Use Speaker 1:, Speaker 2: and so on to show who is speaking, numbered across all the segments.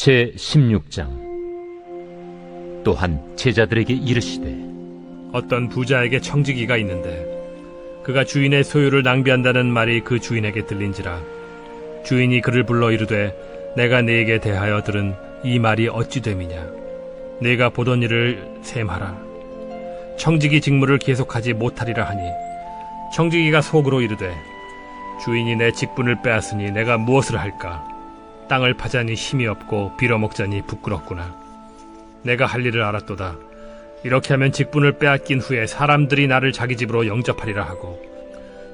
Speaker 1: 제16장. 또한 제자들에게 이르시되
Speaker 2: 어떤 부자에게 청지기가 있는데 그가 주인의 소유를 낭비한다는 말이 그 주인에게 들린지라. 주인이 그를 불러 이르되 내가 네게 대하여 들은 이 말이 어찌 됨이냐. 네가 보던 일을 셈하라. 청지기 직무를 계속하지 못하리라 하니 청지기가 속으로 이르되 주인이 내 직분을 빼앗으니 내가 무엇을 할까. 땅을 파자니 힘이 없고 빌어먹자니 부끄럽구나. 내가 할 일을 알았도다. 이렇게 하면 직분을 빼앗긴 후에 사람들이 나를 자기 집으로 영접하리라 하고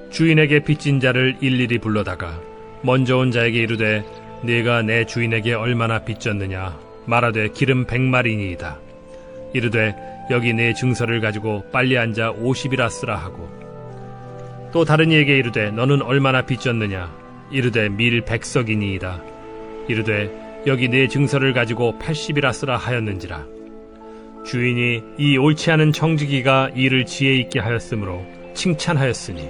Speaker 2: 주인에게 빚진 자를 일일이 불러다가 먼저 온 자에게 이르되 네가 내 주인에게 얼마나 빚졌느냐 말하되 기름 100마리니이다. 이르되 여기 네 증서를 가지고 빨리 앉아 50이라 쓰라 하고 또 다른 이에게 이르되 너는 얼마나 빚졌느냐 이르되 밀 100석이니이다. 이르되 여기 네 증서를 가지고 80이라 쓰라 하였는지라. 주인이 이 옳지 않은 청지기가 일을 지혜 있게 하였으므로 칭찬하였으니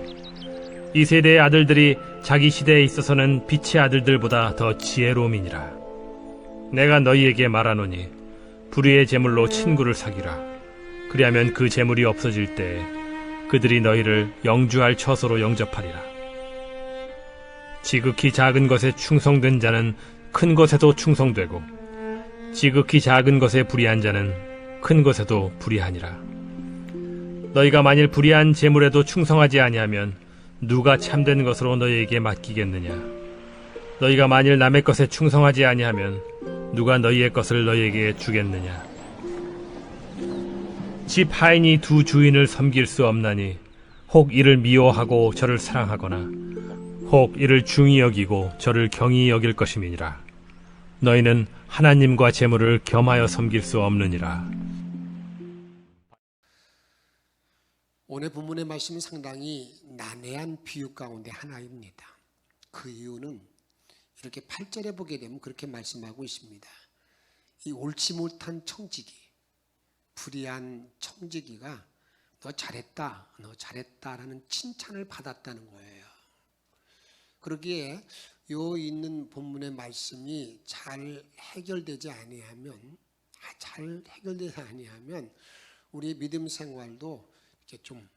Speaker 2: 이 세대의 아들들이 자기 시대에 있어서는 빛의 아들들보다 더 지혜로움이니라. 내가 너희에게 말하노니 불의의 재물로 친구를 사귀라. 그리하면 그 재물이 없어질 때에 그들이 너희를 영주할 처소로 영접하리라. 지극히 작은 것에 충성된 자는 큰 것에도 충성되고 지극히 작은 것에 불의한 자는 큰 것에도 불의하니라. 너희가 만일 불의한 재물에도 충성하지 아니하면 누가 참된 것으로 너희에게 맡기겠느냐. 너희가 만일 남의 것에 충성하지 아니하면 누가 너희의 것을 너희에게 주겠느냐. 집 하인이 두 주인을 섬길 수 없나니 혹 이를 미워하고 저를 사랑하거나 혹 이를 중히 여기고 저를 경히 여길 것임이니라. 너희는 하나님과 재물을 겸하여 섬길 수 없느니라.
Speaker 3: 오늘 본문의 말씀은 상당히 난해한 비유 가운데 하나입니다. 그 이유는 이렇게 8절에 보게 되면 그렇게 말씀하고 있습니다. 이 옳지 못한 청지기, 불의한 청지기가 너 잘했다라는 칭찬을 받았다는 거예요. 그러기에 요 있는 본문의 말씀이 잘 해결되지 아니하면 우리의 믿음 생활도 이렇게 좀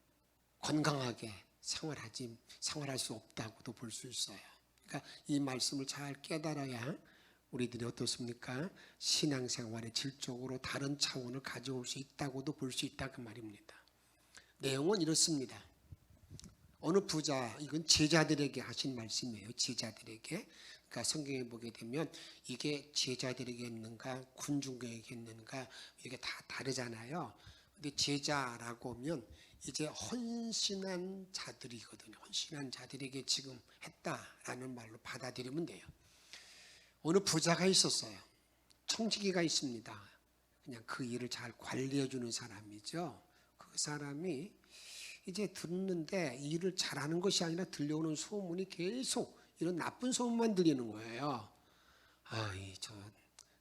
Speaker 3: 건강하게 생활할 수 없다고도 볼 수 있어요. 그러니까 이 말씀을 잘 깨달아야 우리들이 어떻습니까? 신앙생활의 질적으로 다른 차원을 가져올 수 있다고도 볼 수 있다 그 말입니다. 내용은 이렇습니다. 어느 부자, 이건 제자들에게 하신 말씀이에요. 제자들에게. 그러니까 성경에 보게 되면 이게 제자들에게 있는가 군중에게 있는가 이게 다 다르잖아요. 근데 제자라고 하면 이제 헌신한 자들이거든요. 헌신한 자들에게 지금 했다라는 말로 받아들이면 돼요. 어느 부자가 있었어요. 청지기가 있습니다. 그냥 그 일을 잘 관리해 주는 사람이죠. 그 사람이 이제 듣는데 일을 잘하는 것이 아니라 들려오는 소문이 계속 이런 나쁜 소문만 들리는 거예요. 저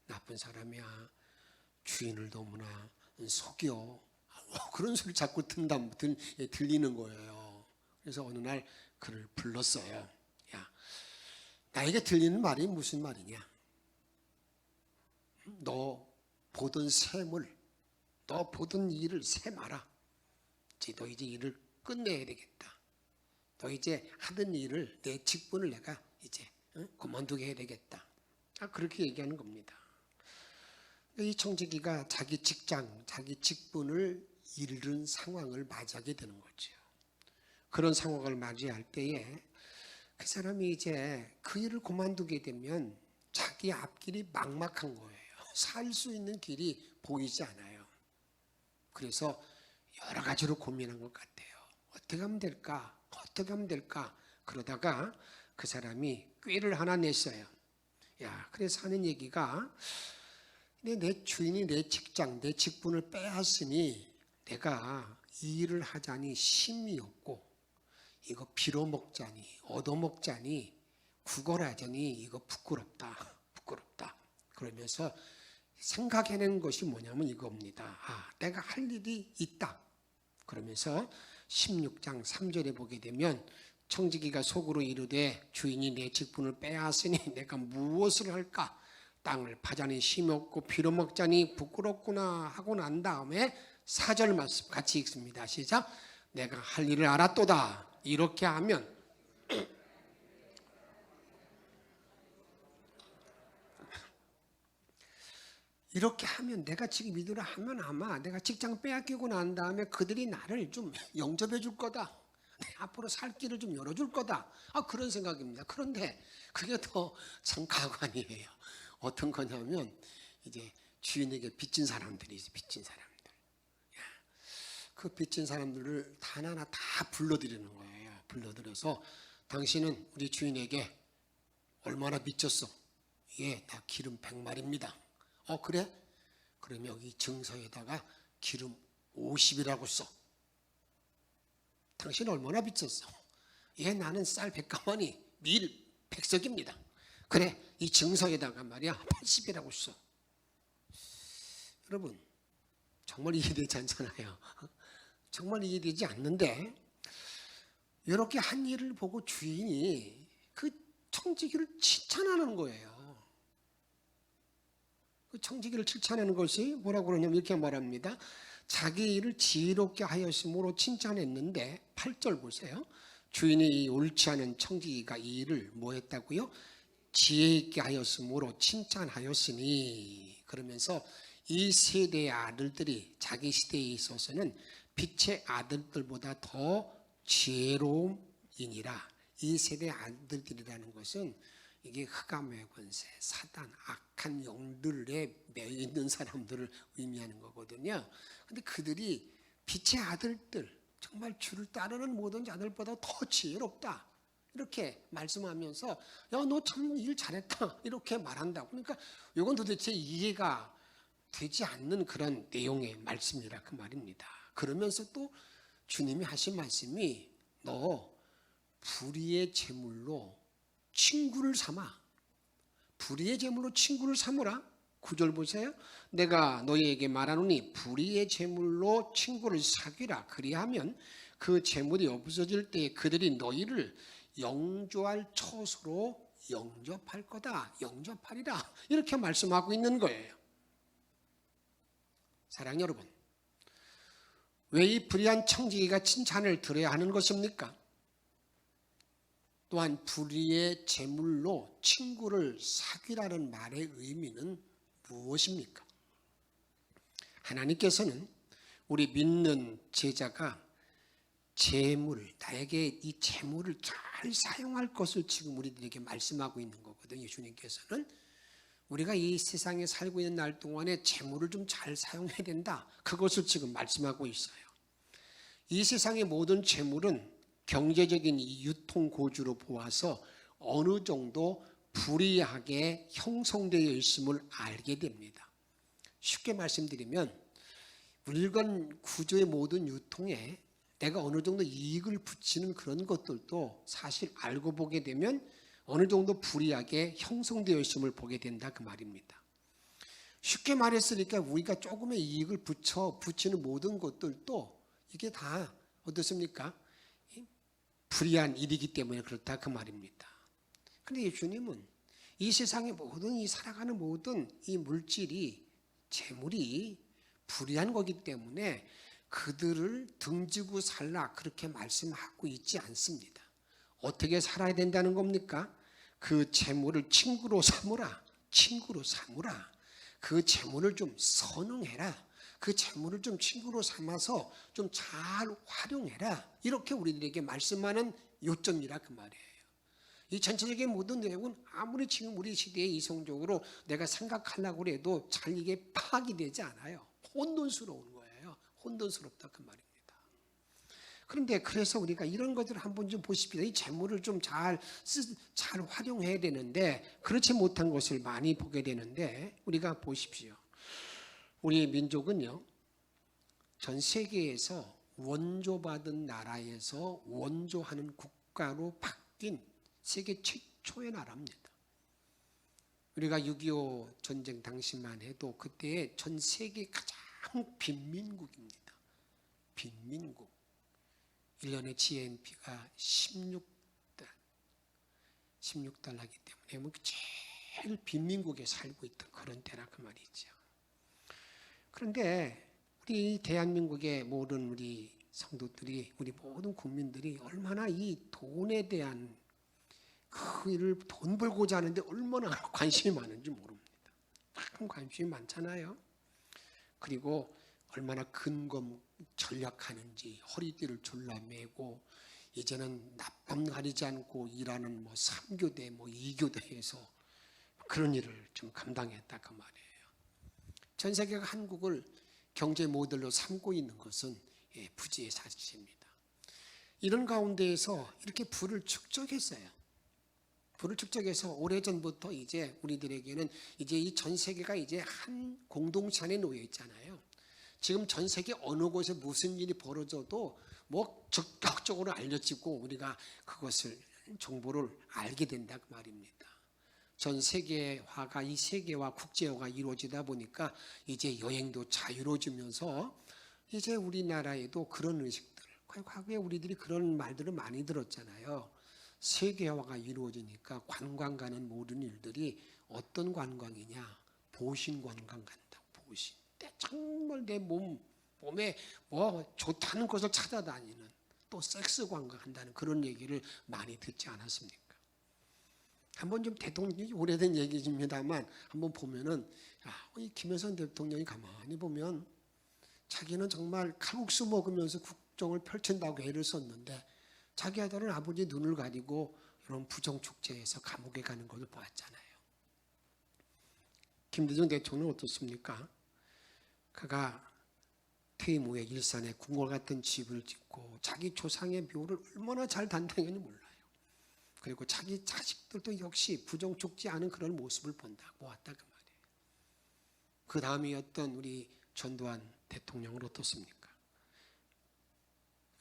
Speaker 3: 나쁜 사람이야. 주인을 너무나 속여. 그런 소리 자꾸 들리는 거예요. 그래서 어느 날 그를 불렀어요. 야, 나에게 들리는 말이 무슨 말이냐? 너 보던 셈을, 너 보던 일을 셈하라. 너 이제 일을 끝내야 되겠다. 너 이제 하던 일을, 내 직분을 내가 이제 그만두게 해야 되겠다. 그렇게 얘기하는 겁니다. 이 청지기가 자기 직장, 자기 직분을 잃은 상황을 맞이하게 되는 거죠. 그런 상황을 맞이할 때에 그 사람이 이제 그 일을 그만두게 되면 자기 앞길이 막막한 거예요. 살 수 있는 길이 보이지 않아요. 그래서 여러 가지로 고민한 것 같아요. 어떻게 하면 될까? 그러다가 그 사람이 꾀를 하나 냈어요. 그래서 하는 얘기가 내 주인이 내 직장, 내 직분을 빼앗으니 내가 이 일을 하자니 힘이 없고 이거 빌어먹자니 얻어먹자니 구걸하자니 이거 부끄럽다. 그러면서 생각해낸 것이 뭐냐면 이겁니다. 내가 할 일이 있다. 그러면서 16장 3절에 보게 되면 청지기가 속으로 이르되 주인이 내 직분을 빼앗으니 내가 무엇을 할까? 땅을 파자니 심었고 피로 먹자니 부끄럽구나 하고 난 다음에 4절 말씀 같이 읽습니다. 시작. 내가 할 일을 알았도다. 이렇게 하면 내가 지금 이대로 하면 아마 내가 직장 빼앗기고 난 다음에 그들이 나를 좀 영접해 줄 거다. 앞으로 살 길을 좀 열어줄 거다. 그런 생각입니다. 그런데 그게 더 참 가관이에요. 어떤 거냐면 이제 주인에게 빚진 사람들이지, 빚진 사람들. 그 빚진 사람들을 하나하나 다 불러들이는 거예요. 불러들여서 당신은 우리 주인에게 얼마나 빚졌어? 예, 나 기름 100마리입니다. 그래? 그럼 여기 증서에다가 기름 50이라고 써. 당신 얼마나 빚졌어? 예, 나는 쌀 100가마니 밀 100석입니다. 그래, 이 증서에다가 말이야 80이라고 써. 여러분, 정말 이해되지 않잖아요. 정말 이해되지 않는데 이렇게 한 일을 보고 주인이 그 청지기를 칭찬하는 거예요. 그 청지기를 칭찬하는 것이 뭐라고 그러냐면 이렇게 말합니다. 자기 일을 지혜롭게 하였으므로 칭찬했는데 8절 보세요. 주인이 옳지 않은 청지기가 이 일을 뭐 했다고요? 지혜 있게 하였으므로 칭찬하였으니, 그러면서 이 세대의 아들들이 자기 시대에 있어서는 빛의 아들들보다 더 지혜로움이니라. 이 세대의 아들들이라는 것은 이게 흑암의 권세, 사단, 악한 영들에 매여 있는 사람들을 의미하는 거거든요. 근데 그들이 빛의 아들들, 정말 주를 따르는 모든 자들보다 더 지혜롭다. 이렇게 말씀하면서 야, 너 참 일 잘했다. 이렇게 말한다고. 그러니까 이건 도대체 이해가 되지 않는 그런 내용의 말씀이라 그 말입니다. 그러면서 또 주님이 하신 말씀이 너 불의의 제물로 친구를 삼아. 불의의 제물로 친구를 삼으라. 9절 보세요. 내가 너희에게 말하노니 불의의 제물로 친구를 사귀라. 그리하면 그 제물이 없어질 때에 그들이 너희를 영조할 처소로 영접할 거다. 영접하리라. 이렇게 말씀하고 있는 거예요. 사랑하는 여러분, 왜 이 불의한 청지기가 칭찬을 들어야 하는 것입니까? 또한 불의의 제물로 친구를 사귀라는 말의 의미는 무엇입니까? 하나님께서는 우리 믿는 제자가 재물, 나에게 이 재물을 잘 사용할 것을 지금 우리들에게 말씀하고 있는 거거든요. 주님께서는 우리가 이 세상에 살고 있는 날 동안에 재물을 좀 잘 사용해야 된다. 그것을 지금 말씀하고 있어요. 이 세상의 모든 재물은 경제적인 유통 고주로 보아서 어느 정도 불이하게 형성되어 있음을 알게 됩니다. 쉽게 말씀드리면 물건 구조의 모든 유통에 내가 어느 정도 이익을 붙이는 그런 것들도 사실 알고 보게 되면 어느 정도 불이하게 형성되어 있음을 보게 된다 그 말입니다. 쉽게 말했으니까 우리가 조금의 이익을 붙이는 모든 것들도 이게 다 어떻습니까? 불의한 일이기 때문에 그렇다 그 말입니다. 그런데 예수님은 이 세상의 모든 이 살아가는 모든 이 물질이 재물이 불의한 거기 때문에 그들을 등지고 살라 그렇게 말씀하고 있지 않습니다. 어떻게 살아야 된다는 겁니까? 그 재물을 친구로 삼으라. 친구로 삼으라. 그 재물을 좀 선응해라. 그 재물을 좀 친구로 삼아서 좀 잘 활용해라. 이렇게 우리들에게 말씀하는 요점이라 그 말이에요. 이 전체적인 모든 내용은 아무리 지금 우리 시대에 이성적으로 내가 생각하려고 해도 잘 이게 파악이 되지 않아요. 혼돈스러운 거예요. 혼돈스럽다 그 말입니다. 그런데 그래서 우리가 이런 것들을 한번 좀 보십시다. 이 재물을 좀 잘 활용해야 되는데 그렇지 못한 것을 많이 보게 되는데 우리가 보십시오. 우리 민족은요, 전 세계에서 원조받은 나라에서 원조하는 국가로 바뀐 세계 최초의 나라입니다. 우리가 6.25 전쟁 당시만 해도 그때의 전 세계 가장 빈민국입니다. 빈민국. 1년에 GNP가 16달러이기 때문에 제일 제일 빈민국에 살고 있던 그런 때라 그 말이죠. 그런데 우리 대한민국의 모든 우리 성도들이, 우리 모든 국민들이 얼마나 이 돈에 대한 그 일을 돈 벌고자 하는데 얼마나 관심이 많은지 모릅니다. 참 관심이 많잖아요. 그리고 얼마나 근검 전략하는지, 허리띠를 졸라매고 이제는 낮밤 가리지 않고 일하는 뭐 3교대 뭐 2교대에서 그런 일을 좀 감당했다 그 말이에요. 전 세계가 한국을 경제 모델로 삼고 있는 것은 부지의 사실입니다. 이런 가운데에서 이렇게 부를 축적했어요. 부를 축적해서 오래전부터 이제 우리들에게는 이제 이 전 세계가 이제 한 공동체 안에 놓여 있잖아요. 지금 전 세계 어느 곳에 무슨 일이 벌어져도 뭐 적극적으로 알려지고 우리가 그것을 정보를 알게 된다 그 말입니다. 전 세계화가 이 세계화 국제화가 이루어지다 보니까 이제 여행도 자유로워지면서 이제 우리나라에도 그런 의식들, 과거에 우리들이 그런 말들을 많이 들었잖아요. 세계화가 이루어지니까 관광 가는 모든 일들이 어떤 관광이냐? 보신 관광 간다고. 보신. 정말 내 몸에 뭐 좋다는 것을 찾아다니는, 또 섹스 관광 한다는 그런 얘기를 많이 듣지 않았습니까? 한번 좀 대통령이 오래된 얘기입니다만 한번 보면은 이 김여선 대통령이 가만히 보면 자기는 정말 칼국수 먹으면서 국정을 펼친다고 애를 썼는데 자기 아들은 아버지 눈을 가리고 이런 부정축제에서 감옥에 가는 것을 보았잖아요. 김대중 대통령은 어떻습니까? 그가 퇴임 후에 일산에 궁궐 같은 집을 짓고 자기 조상의 묘를 얼마나 잘 단장했는지 몰라요. 그리고 자기 자식들도 역시 부정축제 않은 그런 모습을 보았다 그 말이에요. 그 다음이었던 우리 전두환 대통령은 어떻습니까?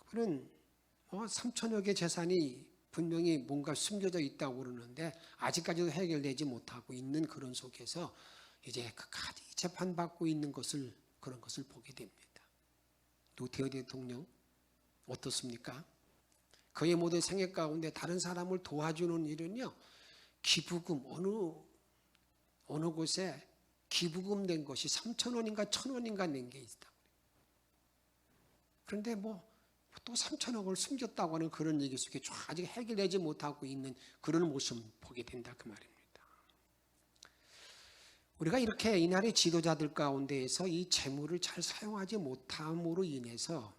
Speaker 3: 그는 3천여 개 재산이 분명히 뭔가 숨겨져 있다고 그러는데 아직까지도 해결되지 못하고 있는 그런 속에서 이제 끝까지 재판받고 있는 그런 것을 보게 됩니다. 노태우 대통령 어떻습니까? 그의 모든 생애 가운데 다른 사람을 도와주는 일은요, 기부금 어느 곳에 기부금 낸 것이 3,000원인가 1,000원인가 낸 게 있다. 그런데 또 3천억을 숨겼다고 하는 그런 얘기 속에 아직 해결되지 못하고 있는 그런 모습을 보게 된다 그 말입니다. 우리가 이렇게 이날의 지도자들 가운데에서 이 재물을 잘 사용하지 못함으로 인해서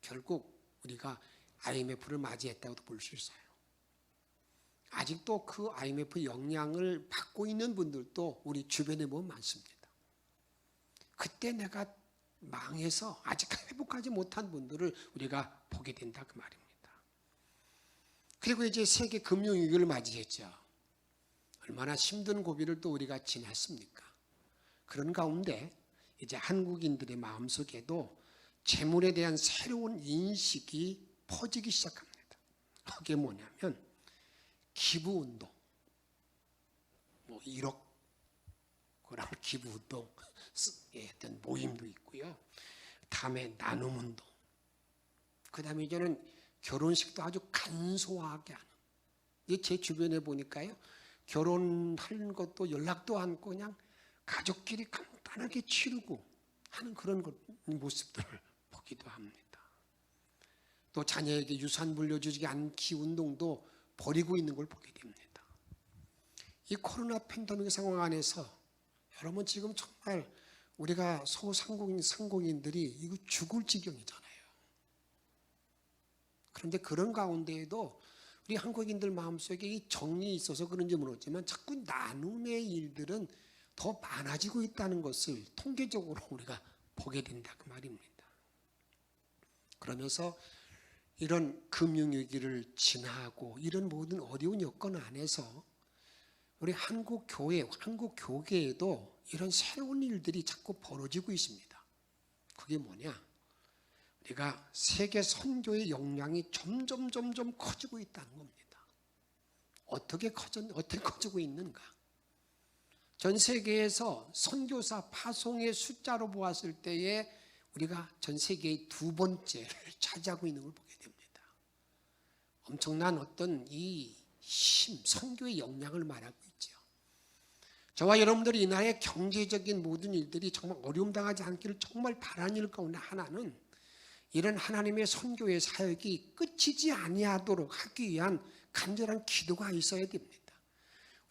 Speaker 3: 결국 우리가 IMF를 맞이했다고도 볼 수 있어요. 아직도 그 IMF 영향을 받고 있는 분들도 우리 주변에 보면 많습니다. 그때 내가 망해서 아직 회복하지 못한 분들을 우리가 보게 된다 그 말입니다. 그리고 이제 세계 금융위기를 맞이했죠. 얼마나 힘든 고비를 또 우리가 지났습니까? 그런 가운데 이제 한국인들의 마음속에도 재물에 대한 새로운 인식이 퍼지기 시작합니다. 그게 뭐냐면 기부운동, 1억 그런 기부운동 어떤 모임도 있고요. 다음에 나눔운동, 그 다음에 이제는 결혼식도 아주 간소하게 하는. 제 주변에 보니까요, 결혼하는 것도 연락도 않고 그냥 가족끼리 간단하게 치르고 하는 그런 모습들을 보기도 합니다. 또 자녀에게 유산 물려주지 않기 운동도 벌이고 있는 걸 보게 됩니다. 이 코로나 팬데믹 상황 안에서 여러분 지금 정말 우리가 소상공인들이 이거 죽을 지경이잖아요. 그런데 그런 가운데에도 우리 한국인들 마음속에 이 정이 있어서 그런지 모르지만 자꾸 나눔의 일들은 더 많아지고 있다는 것을 통계적으로 우리가 보게 된다 그 말입니다. 그러면서 이런 금융위기를 지나고 이런 모든 어려운 여건 안에서 우리 한국 교계에도 이런 새로운 일들이 자꾸 벌어지고 있습니다. 그게 뭐냐? 우리가 세계 선교의 역량이 점점 커지고 있다는 겁니다. 어떻게 커지고 있는가? 전 세계에서 선교사 파송의 숫자로 보았을 때에 우리가 전 세계의 두 번째를 차지하고 있는 걸 보게 됩니다. 엄청난 어떤 이 선교의 역량을 말하고 있죠. 저와 여러분들이 이 나라의 경제적인 모든 일들이 정말 어려움 당하지 않기를 정말 바라는 일 가운데 하나는 이런 하나님의 선교의 사역이 끝이지 아니하도록 하기 위한 간절한 기도가 있어야 됩니다.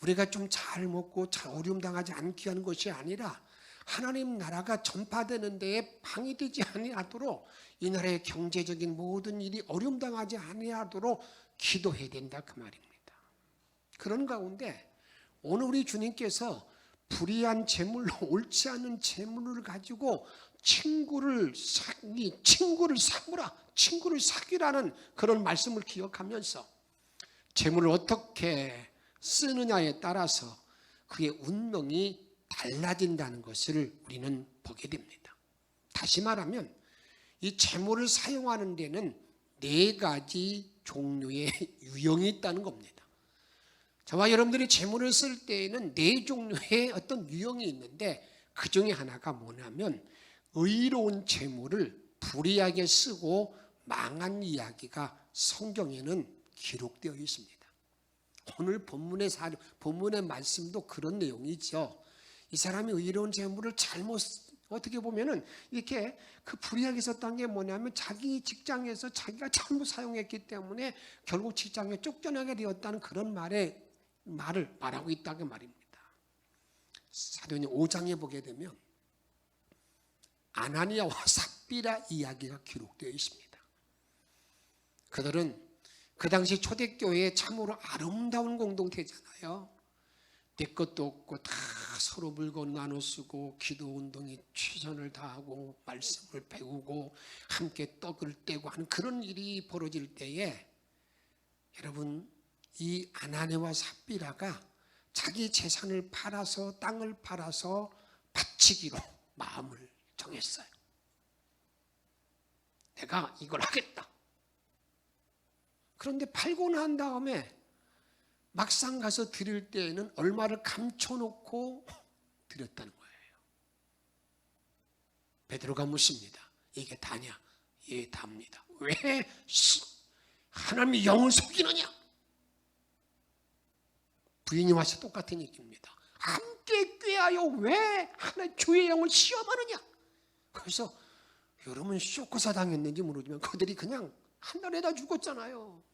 Speaker 3: 우리가 좀 잘 먹고 잘 어려움 당하지 않게 하는 것이 아니라 하나님 나라가 전파되는 데에 방해되지 아니하도록 이 나라의 경제적인 모든 일이 어려움 당하지 아니하도록 기도해야 된다 그 말입니다. 그런 가운데 오늘 우리 주님께서 불의한 재물로 옳지 않은 재물을 가지고 친구를 삼으라, 친구를 사귀라는 그런 말씀을 기억하면서 재물을 어떻게 쓰느냐에 따라서 그의 운명이 달라진다는 것을 우리는 보게 됩니다. 다시 말하면 이 재물을 사용하는 데는 4가지 종류의 유형이 있다는 겁니다. 저와 여러분들이 재물을 쓸 때에는 4종류의 어떤 유형이 있는데 그 중에 하나가 뭐냐면 의로운 재물을 불의하게 쓰고 망한 이야기가 성경에는 기록되어 있습니다. 오늘 본문의 말씀도 그런 내용이죠. 이 사람이 의로운 재물을 잘못 어떻게 보면은 이렇게 그 불의하게 썼다는 게 뭐냐면 자기 직장에서 자기가 잘못 사용했기 때문에 결국 직장에 쫓겨나게 되었다는 그런 말을 말하고 있다는 말입니다. 사도행전 5장에 보게 되면 아나니아와 삽비라 이야기가 기록되어 있습니다. 그들은 그 당시 초대교회에 참으로 아름다운 공동체잖아요. 내 것도 없고 다 서로 물건 나눠 쓰고 기도운동에 최선을 다하고 말씀을 배우고 함께 떡을 떼고 하는 그런 일이 벌어질 때에 여러분 이 아나니아와 삽비라가 자기 재산을 팔아서 땅을 팔아서 바치기로 마음을 정했어요. 내가 이걸 하겠다. 그런데 팔고 난 다음에 막상 가서 드릴 때에는 얼마를 감춰놓고 드렸다는 거예요. 베드로가 묻습니다. 이게 다냐? 예, 답니다. 왜 하나님의 영을 속이느냐? 부인이 와서 똑같은 얘기입니다. 함께 꾀하여 왜 하나님 주의 영을 시험하느냐? 그래서 여러분 쇼크사 당했는지 모르지만 그들이 그냥 한 달에다 죽었잖아요.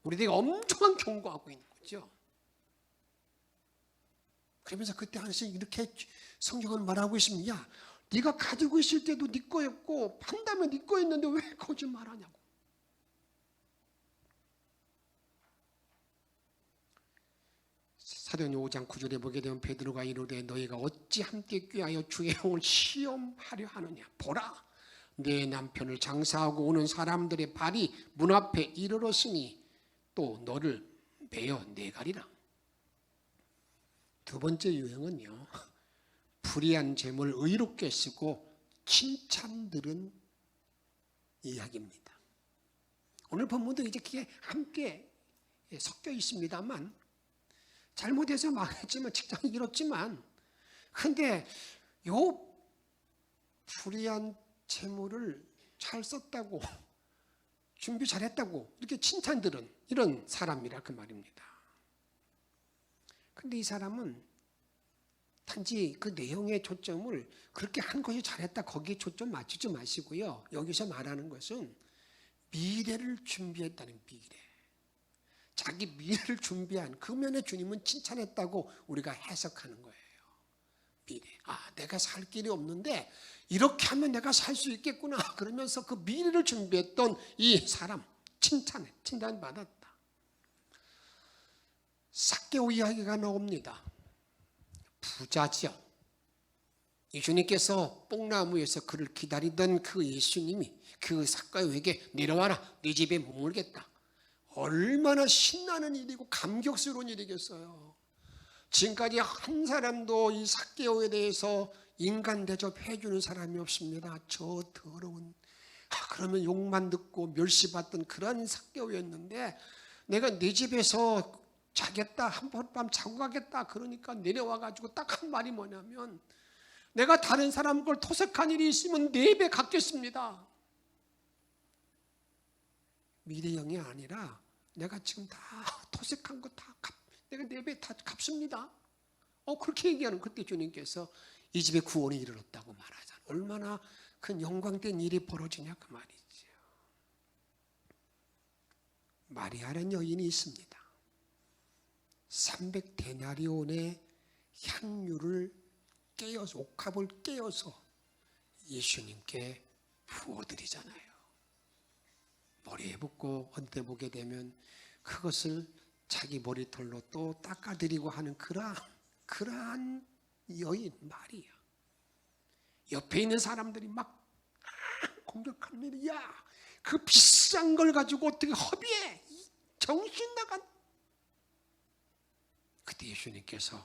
Speaker 3: 우리들이 엄청난 경고하고 있는 거죠. 그러면서 그때 하나씩 이렇게 성경은 말하고 있습니다. 야, 네가 가지고 있을 때도 네 거였고 판다면 네 거였는데 왜 거짓말하냐고. 사도행전 5장 9절에 보게 되면 베드로가 이르되 너희가 어찌 함께 꾀하여 주의 영을 시험하려 하느냐. 보라, 내 남편을 장사하고 오는 사람들의 발이 문 앞에 이르렀으니 또 너를 매어 내가리라. 두 번째 유형은요, 불의한 재물 의롭게 쓰고 칭찬 들은 이야기입니다. 오늘 본문도 이제 그게 함께 섞여 있습니다만 잘못해서 망했지만 직장이 잃었지만 근데 요 불의한 재물을 잘 썼다고 준비 잘했다고 이렇게 칭찬들은 이런 사람이라 그 말입니다. 근데 이 사람은 단지 그 내용의 초점을 그렇게 한 것이 잘했다 거기에 초점 맞추지 마시고요. 여기서 말하는 것은 미래를 준비했다는 미래. 자기 미래를 준비한 그 면에 주님은 칭찬했다고 우리가 해석하는 거예요. 미래. 아, 내가 살 길이 없는데 이렇게 하면 내가 살 수 있겠구나. 그러면서 그 미래를 준비했던 이 사람 칭찬받았다. 삭개오 이야기가 나옵니다. 부자죠. 예수님께서 뽕나무에서 그를 기다리던 그 예수님이 그 삭개오에게 내려와라. 네 집에 머물겠다. 얼마나 신나는 일이고 감격스러운 일이겠어요. 지금까지 한 사람도 이 삭개오에 대해서 인간 대접해 주는 사람이 없습니다. 저 더러운 그러면 욕만 듣고 멸시받던 그런 삭개오였는데 내가 네 집에서 자겠다, 한밤 자고 가겠다 그러니까 내려와 가지고 딱 한 말이 뭐냐면 내가 다른 사람 걸 토색한 일이 있으면 4배 갚겠습니다. 미래형이 아니라 내가 지금 다 토색한 거 다 내가 네 배 다 갚습니다. 그렇게 얘기하는 그때 주님께서 이 집에 구원이 이르렀다고 말하잖아요. 얼마나 큰 영광된 일이 벌어지냐 그 말이죠. 마리아라는 여인이 있습니다. 300데나리온의 향유를 깨어서, 옥합을 깨어서 예수님께 부어드리잖아요. 머리에 붓고 언뜻 보게 되면 그것을 자기 머리털로 또 닦아드리고 하는 그러한 여인 마리아. 옆에 있는 사람들이 막 공격합니다. 야, 그 비싼 걸 가지고 어떻게 허비해? 정신 나간. 그때 예수님께서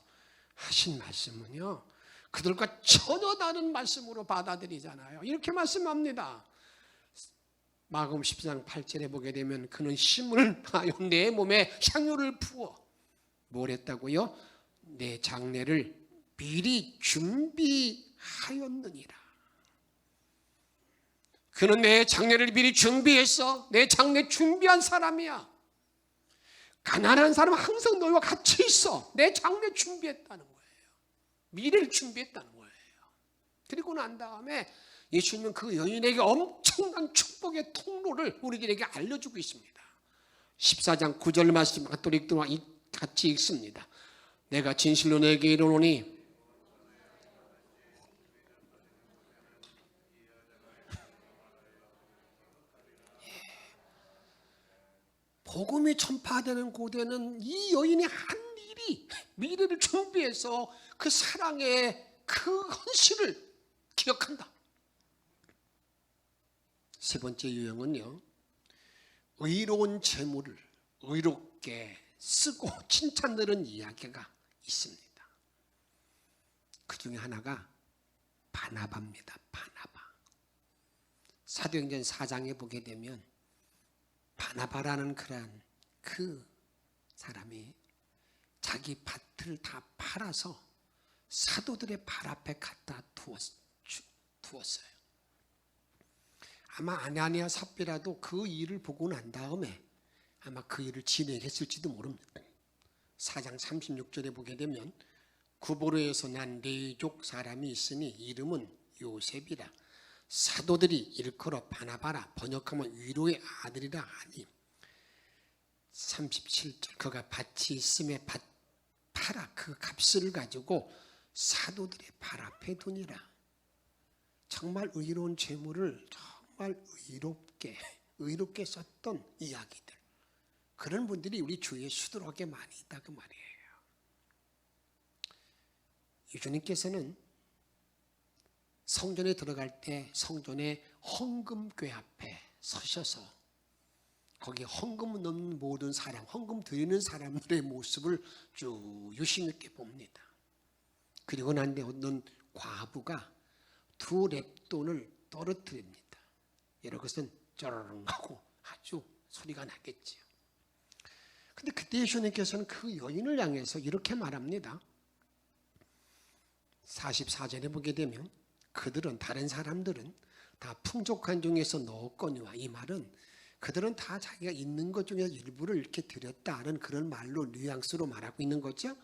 Speaker 3: 하신 말씀은요, 그들과 전혀 다른 말씀으로 받아들이잖아요. 이렇게 말씀합니다. 마가복음 14장 8절에 보게 되면 그는 심을 하여 내 몸에 향유를 부어 뭘 했다고요? 내 장례를 미리 준비하였느니라. 그는 내 장례를 미리 준비했어. 내 장례 준비한 사람이야. 가난한 사람은 항상 너희와 같이 있어. 내 장례 준비했다는 거예요. 미래를 준비했다는 거예요. 그리고 난 다음에 예수님은 그 여인에게 엄청난 축복의 통로를 우리들에게 알려주고 있습니다. 14장 9절 말씀 가톨릭들과 같이 읽습니다. 내가 진실로 내게 이르노니 복음이 전파되는 고대는 이 여인이 한 일이 미래를 준비해서 그 사랑의 그 헌신을 기억한다. 세 번째 유형은요, 의로운 재물을 의롭게 쓰고 칭찬들은 이야기가 있습니다. 그 중에 하나가 바나바입니다. 바나바. 사도행전 4장에 보게 되면 바나바라는 그러한 그 사람이 자기 밭을 다 팔아서 사도들의 발 앞에 갖다 두었어요. 아마 아나니아 삽비라도 그 일을 보고 난 다음에 아마 그 일을 진행했을지도 모릅니다. 4장 36절에 보게 되면 구보로에서 난 레이족 사람이 있으니 이름은 요셉이라. 사도들이 일컬어 바나바라, 번역하면 위로의 아들이라 하니. 37절 그가 밭이 있음에 밭 팔아 그 값을 가지고 사도들의 발 앞에 두니라. 정말 의로운 재물을 정말 의롭게 썼던 이야기들. 그런 분들이 우리 주위에 수두룩하게 많이 있다 그 말이에요. 예수님께서는 성전에 들어갈 때 성전의 헌금궤 앞에 서셔서 거기 헌금을 넣는 모든 사람, 헌금 드리는 사람들의 모습을 쭉 유심 있게 봅니다. 그리고 난 뒤에 어떤 과부가 2렙돈을 떨어뜨립니다. 여러 것은 쩌르릉 하고 아주 소리가 나겠지요. 근데 그때 예수님께서는 그 여인을 향해서 이렇게 말합니다. 44절에 보게 되면 그들은, 다른 사람들은 다 풍족한 중에서 넣었거니와, 이 말은 그들은 다 자기가 있는 것 중에 일부를 이렇게 드렸다는 그런 말로 뉘앙스로 말하고 있는 거죠.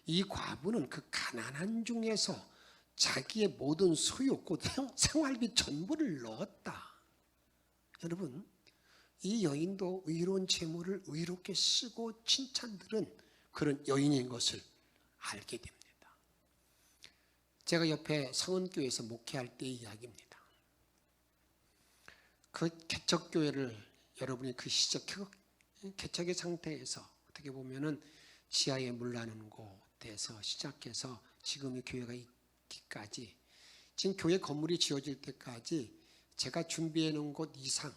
Speaker 3: 이 과부는 그 가난한 중에서 자기의 모든 소유, 곧 생활비 전부를 넣었다. 여러분, 이 여인도 의로운 재물을 의롭게 쓰고 칭찬들은 그런 여인인 것을 알게 됩니다. 제가 옆에 성은교회에서 목회할 때의 이야기입니다. 그 개척교회를 여러분이 그 시작 개척의 상태에서 어떻게 보면은 지하에 물 나는 곳에서 시작해서 지금 이 교회가 있기까지, 지금 교회 건물이 지어질 때까지 제가 준비해 놓은 곳 이상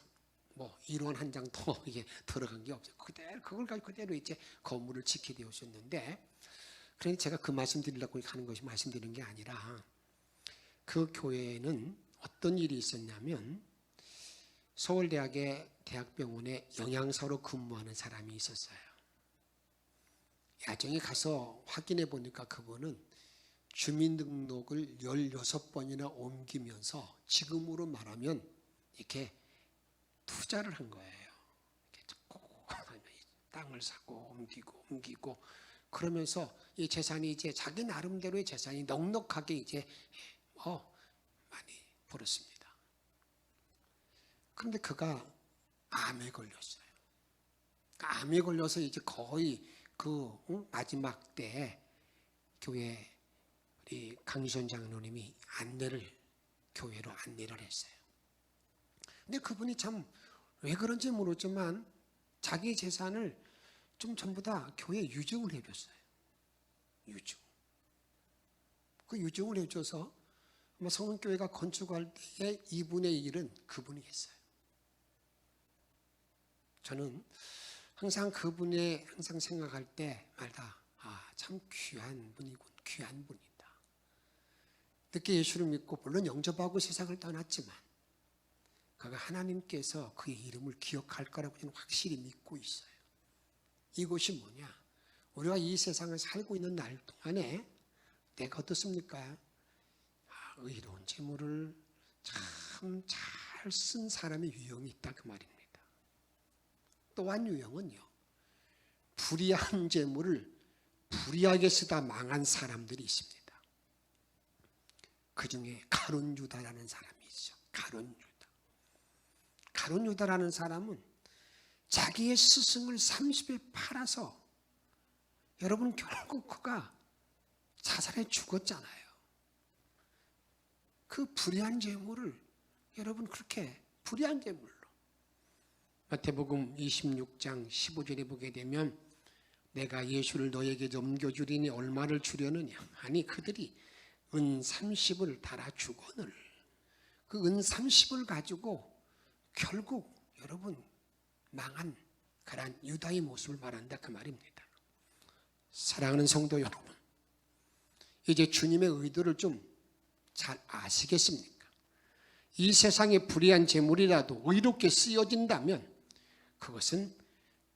Speaker 3: 뭐 일원 한 장 더 이게 들어간 게 없어요. 그걸 가지고 그대로 이제 건물을 지키게 되었는데, 그러니 제가 그 말씀 드리려고 하는 것이 말씀드리는 게 아니라, 그 교회에는 어떤 일이 있었냐면 서울대학의 대학병원에 영양사로 근무하는 사람이 있었어요. 야정에 가서 확인해 보니까 그분은 주민등록을 16번이나 옮기면서 지금으로 말하면 이렇게 투자를 한 거예요. 이렇게 자꾸 땅을 사고 옮기고 그러면서 이 재산이 이제 자기 나름대로의 재산이 넉넉하게 이제 많이 벌었습니다. 그런데 그가 암에 걸렸어요. 암에 걸려서 이제 거의 그 마지막 때 교회 우리 강유선 장로님이 교회로 안내를 했어요. 근데 그분이 참 왜 그런지 모르지만 자기 재산을 좀 전부 다 교회에 유증을 해줬어요. 유증. 그 유증을 해줘서 성은교회가 건축할 때의 2분의 1은 그분이 했어요. 저는 항상 그분의 항상 생각할 때마다 참 귀한 분이군, 귀한 분이다. 늦게 예수를 믿고 물론 영접하고 세상을 떠났지만 그가 하나님께서 그의 이름을 기억할 거라고 저는 확실히 믿고 있어요. 이것이 뭐냐? 우리가 이 세상을 살고 있는 날 동안에 내가 어떻습니까? 의로운 재물을 참 잘 쓴 사람의 유형이 있다 그 말입니다. 또한 유형은요, 불의한 재물을 불의하게 쓰다 망한 사람들이 있습니다. 그 중에 가룟 유다라는 사람이 있죠. 가룟 유다. 가룟 유다라는 사람은 자기의 스승을 30에 팔아서 여러분 결국 그가 자살해 죽었잖아요. 그 불의한 재물을 여러분 그렇게 불의한 재물로 마태복음 26장 15절에 보게 되면 내가 예수를 너에게 넘겨주리니 얼마를 주려느냐 아니 그들이 은 30을 달아 주거늘 그 은 30을 가지고 결국 여러분 망한 그런 유다의 모습을 말한다 그 말입니다. 사랑하는 성도 여러분, 이제 주님의 의도를 좀 잘 아시겠습니까? 이 세상의 불의한 재물이라도 의롭게 쓰여진다면 그것은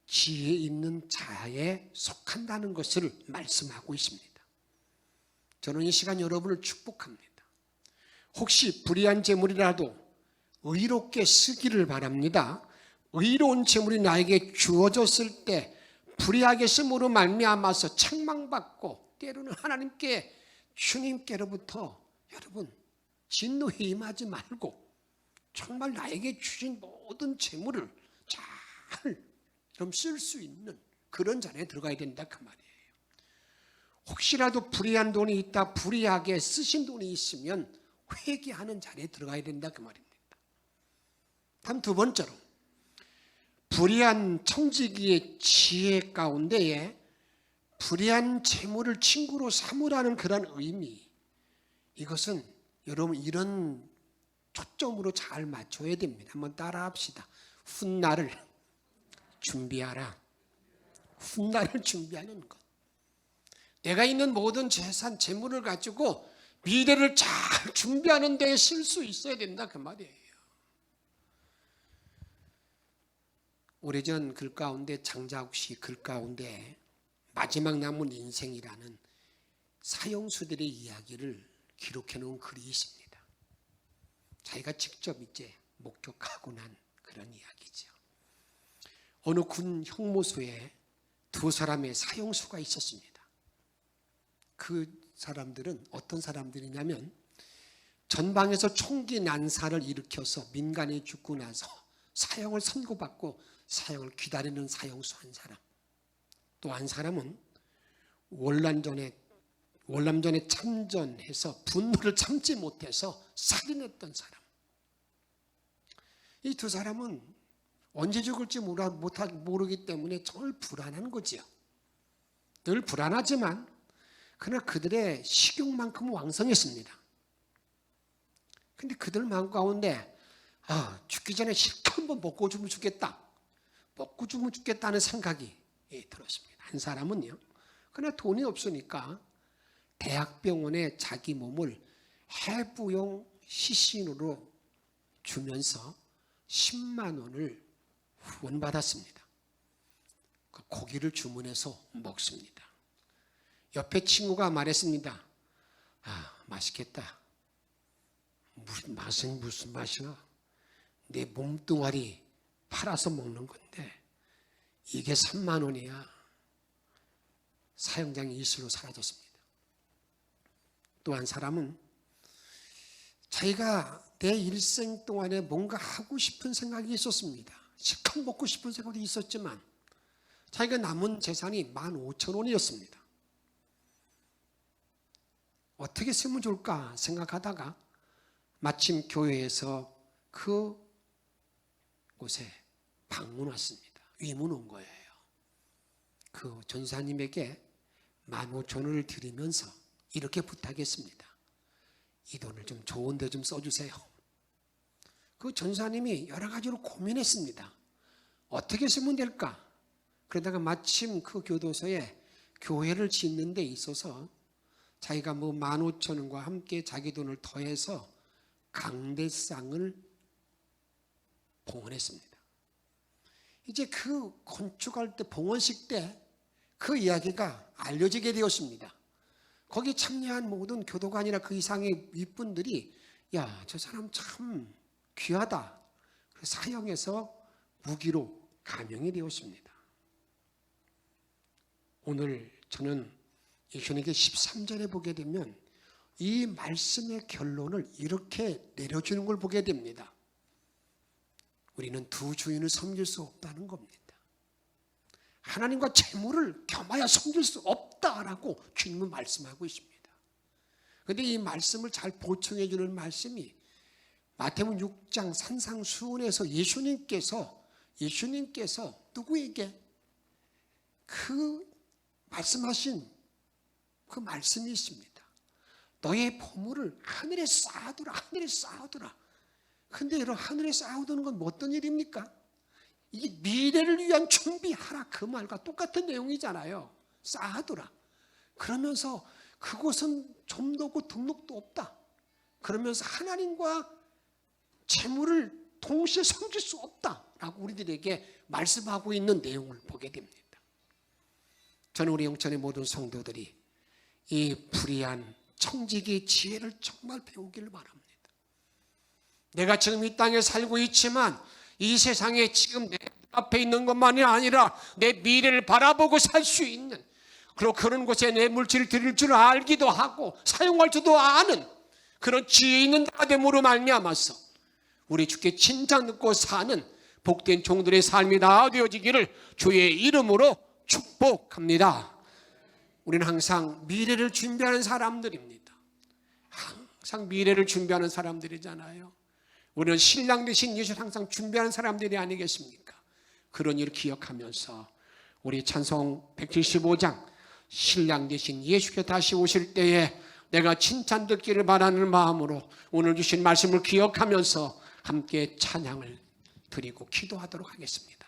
Speaker 3: 지혜 있는 자에 속한다는 것을 말씀하고 있습니다. 저는 이 시간 여러분을 축복합니다. 혹시 불의한 재물이라도 의롭게 쓰기를 바랍니다. 의로운 재물이 나에게 주어졌을 때 불의하게 쓰므로 말미암아서 책망받고 때로는 하나님께 주님께로부터 여러분 진노에 임하지 말고 정말 나에게 주신 모든 재물을 잘 쓸 수 있는 그런 자리에 들어가야 된다 그 말이에요. 혹시라도 불의한 돈이 있다 불의하게 쓰신 돈이 있으면 회개하는 자리에 들어가야 된다 그 말입니다. 다음 두 번째로 불의한 청지기의 지혜 가운데에 불의한 재물을 친구로 삼으라는 그런 의미 이것은 여러분 이런 초점으로 잘 맞춰야 됩니다. 한번 따라 합시다. 훗날을 준비하라. 훗날을 준비하는 것. 내가 있는 모든 재산, 재물을 가지고 미래를 잘 준비하는 데에 쓸 수 있어야 된다 그 말이에요. 오래전 글 가운데 장자욱 씨 글 가운데 마지막 남은 인생이라는 사형수들의 이야기를 기록해 놓은 글이 있습니다. 자기가 직접 이제 목격하고 난 그런 이야기죠. 어느 군 형무소에 두 사람의 사형수가 있었습니다. 그 사람들은 어떤 사람들이냐면 전방에서 총기 난사를 일으켜서 민간이 죽고 나서 사형을 선고받고 사형을 기다리는 사형수 한 사람, 또 한 사람은 월남전에 참전해서 분노를 참지 못해서 살인했던 사람. 이 두 사람은 언제 죽을지 모르기 때문에 정말 불안한 거지요. 늘 불안하지만 그러나 그들의 식욕만큼은 왕성했습니다. 근데 그들 마음 가운데 죽기 전에 실컷 한번 먹고 죽으면 죽겠다. 먹고 죽으면 죽겠다는 생각이 들었습니다. 한 사람은요. 그러나 돈이 없으니까 대학병원에 자기 몸을 해부용 시신으로 주면서 10만 원을 후원받았습니다. 그 고기를 주문해서 먹습니다. 옆에 친구가 말했습니다. 맛있겠다. 무슨 맛이야? 내 몸뚱아리 팔아서 먹는 건데 이게 3만 원이야. 사형장이 이슬로 사라졌습니다. 또 한 사람은 자기가 내 일생 동안에 뭔가 하고 싶은 생각이 있었습니다. 실컷 먹고 싶은 생각도 있었지만 자기가 남은 재산이 15,000원이었습니다. 어떻게 쓰면 좋을까 생각하다가 마침 교회에서 그 곳에 방문 왔습니다. 위문 온 거예요. 그 전사님에게 15,000원을 드리면서 이렇게 부탁했습니다. 이 돈을 좀 좋은 데 좀 써주세요. 그 전사님이 여러 가지로 고민했습니다. 어떻게 쓰면 될까? 그러다가 마침 그 교도소에 교회를 짓는 데 있어서 자기가 15,000원과 함께 자기 돈을 더해서 강대상을 봉헌했습니다. 이제 그 건축할 때 봉헌식 때 그 이야기가 알려지게 되었습니다. 거기 참여한 모든 교도관이나 그 이상의 윗분들이 야, 저 사람 참 귀하다. 사형해서 무기로 감형이 되었습니다. 오늘 저는 예수님께 13절에 보게 되면 이 말씀의 결론을 이렇게 내려주는 걸 보게 됩니다. 우리는 두 주인을 섬길 수 없다는 겁니다. 하나님과 재물을 겸하여 섬길 수 없다라고 주님은 말씀하고 있습니다. 그런데 이 말씀을 잘 보충해 주는 말씀이 마태복음 6장 산상수훈에서 예수님께서 누구에게 그 말씀하신 그 말씀이 있습니다. 너의 보물을 하늘에 쌓아두라, 하늘에 쌓아두라. 근데 여러분, 하늘에 쌓아두는 건 어떤 일입니까? 이게 미래를 위한 준비하라, 그 말과 똑같은 내용이잖아요. 쌓아두라. 그러면서 그곳은 점도 없고 등록도 없다. 그러면서 하나님과 재물을 동시에 섬길 수 없다라고 우리들에게 말씀하고 있는 내용을 보게 됩니다. 저는 우리 영천의 모든 성도들이 이 불의한 청지기의 지혜를 정말 배우기를 바랍니다. 내가 지금 이 땅에 살고 있지만 이 세상에 지금 내 앞에 있는 것만이 아니라 내 미래를 바라보고 살 수 있는, 그리고 그런 곳에 내 물질을 드릴 줄 알기도 하고 사용할 줄도 아는 그런 지혜 있는 자가 됨으로 말미암아서 우리 주께 칭찬 듣고 사는 복된 종들의 삶이 다 되어지기를 주의 이름으로 축복합니다. 우리는 항상 미래를 준비하는 사람들입니다. 항상 미래를 준비하는 사람들이잖아요. 우리는 신랑 되신 예수를 항상 준비하는 사람들이 아니겠습니까? 그런 일을 기억하면서 우리 찬송 175장 신랑 되신 예수께 다시 오실 때에 내가 칭찬 듣기를 바라는 마음으로 오늘 주신 말씀을 기억하면서 함께 찬양을 드리고 기도하도록 하겠습니다.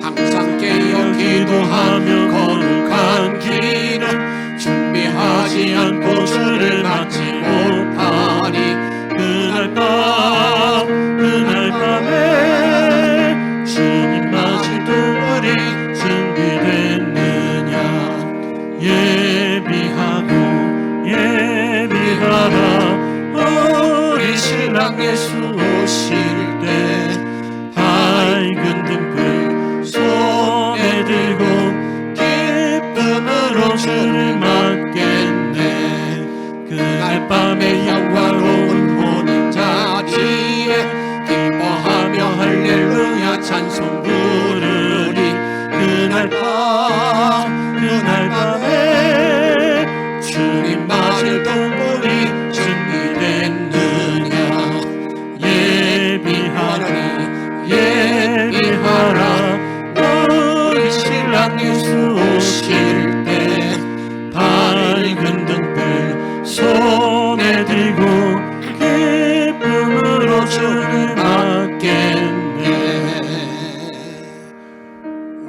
Speaker 3: 항상 깨어
Speaker 1: 찬송 부르리. 그날 밤에 주님 맞을 동물이 준비됐느냐. 예비하라. 우리 신랑 예수 오실 때 밝은 등불 손에 들고 기쁨으로 주를 맞겠네.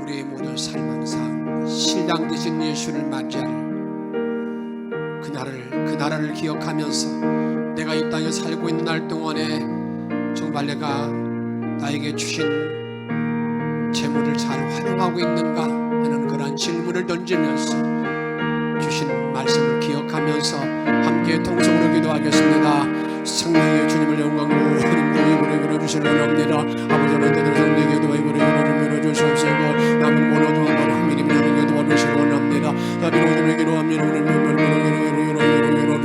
Speaker 3: 우리의 모든 삶 항상 신랑 되신 예수를 맞이할 그 나라를 기억하면서 내가 이 땅에 살고 있는 날 동안에 정말 내가 나에게 주신 재물을 잘 활용하고 있는가 하는 그런 질문을 던지면서 주신 말씀을 기억하면서 함께 통성으로 기도하겠습니다. 성령의 주님을 영광으로 하나님도 이번에 그려주시려 합니다. 아버지 하나님들 성령에게도 이번에 그려주시옵시고 남은 모노도 한번 하나님에게 도와주시려 합니다. 다비로우님에게 기도합니다.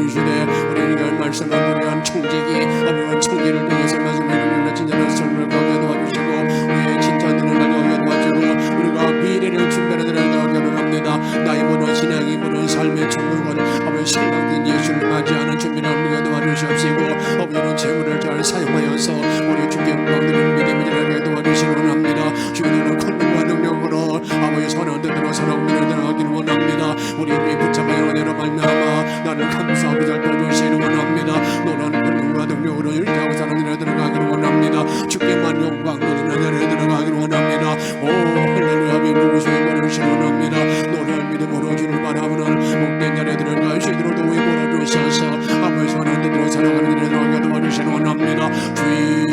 Speaker 3: 주시되 우리에게 말씀한 우리한 총직이 아버지 총기를 통해서 말씀을 진짜로 설명을 가게 도와주시고 우리의 진짜들을 가게 도와주고 우리가 미래를 준비하는 합니다. 나의 모든 신앙이 모든 삶의 천국은 아버지 신랑된 예수를 맞이하는 준비를 하게 도와주시옵시고 아버지는 재물을 잘 사용하여서 우리 주께 영광드리는 믿음을 도와주시기 원합니다. 주님은 권능과 능력으로 아버지 선한 뜻으로 사랑을 들어가기를 원합니다. 우리 이름이 붙잡아야 은혜로 말미암아 나를 감사하고 잘 도와주시기 원합니다. 너는 권능과 능력으로 일하고 사랑을 들어가기를 원합니다. 주께만 영광 드리는 은혜를 들어가기를 원합니다. 오 할렐루야 믿으시기 원합니다. 너를 믿음으로 주를 바라보는 복된 자리에 들어갈 수 있도록 도움이 보여주셔서 아버지 선한 뜻으로 사랑하는 일에 들어가게 도와주시기 원합니다. 주의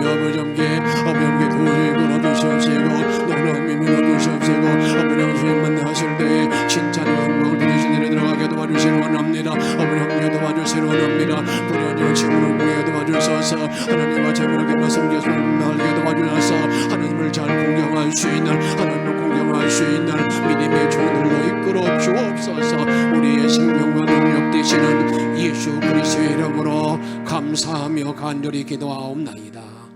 Speaker 3: 아버지 함께 도움이 보여주시옵시고 너를 믿음으로 주시옵시고 아버지 주님 만나실 때에 칭찬의 영광을 드리신 일에 들어가게 도와주시기 원합니다. 아버지 함께 도와주시기 원합니다. 불의한 친구를 구해 도와주셔서 하나님과 재물을 겸해 섬겨서 나게 도와주셔서 하나님을 잘 공경할 수 있는 하나님을 공경할 수 있는 믿음의 종들로 이끌어 주옵소서. 우리의 생명과 능력 되시는 예수 그리스도의 이름으로 감사하며 간절히 기도하옵나이다.